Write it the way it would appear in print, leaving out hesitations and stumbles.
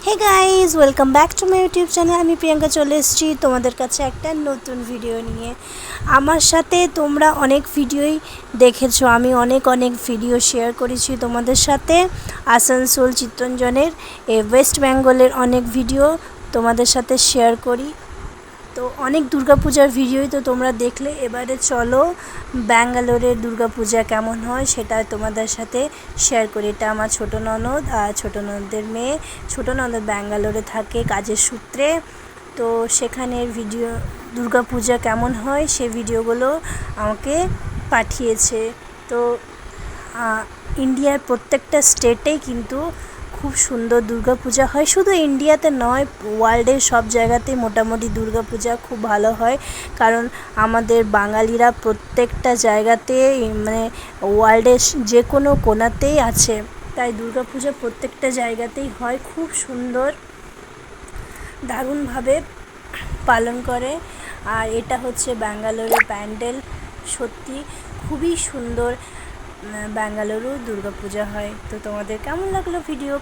Hey guys, welcome back to my YouTube channel. আমি প্রিয়াঙ্কা চলে এসেছি তোমাদের কাছে একটা নতুন ভিডিও নিয়ে। আমার সাথে তোমরা অনেক ভিডিওই দেখেছো, আমি অনেক ভিডিও শেয়ার করেছি তোমাদের সাথে। আসানসোল চিত্তরঞ্জনের ওয়েস্ট বেঙ্গলের অনেক ভিডিও তোমাদের সাথে শেয়ার করি। তো অনেক দুর্গাপূজার ভিডিওই তো তোমরা দেখলে। এবারে চলো ব্যাঙ্গালোরের দুর্গাপূজা কেমন হয় সেটা তোমাদের সাথে শেয়ার করি। এটা আমার ছোটো ননদ আর ছোটো ননদের মেয়ে। ছোটো ননদ ব্যাঙ্গালোরে থাকে কাজের সূত্রে। তো সেখানের ভিডিও দুর্গাপূজা কেমন হয় সে ভিডিওগুলো আমাকে পাঠিয়েছে। তো ইন্ডিয়ার প্রত্যেকটা স্টেটেই কিন্তু খুব সুন্দর দুর্গাপূজা হয়। শুধু ইন্ডিয়াতে নয়, ওয়ার্ল্ডের সব জায়গাতেই মোটামুটি দুর্গাপূজা খুব ভালো হয়। কারণ আমাদের বাঙালিরা প্রত্যেকটা জায়গাতে মানে ওয়ার্ল্ডের যে কোনো কোণাতেই আছে, তাই দুর্গাপূজা প্রত্যেকটা জায়গাতেই হয়। খুব সুন্দর, দারুণভাবে পালন করে। আর এটা হচ্ছে ব্যাঙ্গালোরের প্যান্ডেল। সত্যি খুবই সুন্দর ব্যাঙ্গালুরু দুর্গাপূজা হয়। তো তোমাদের কেমন লাগলো ভিডিও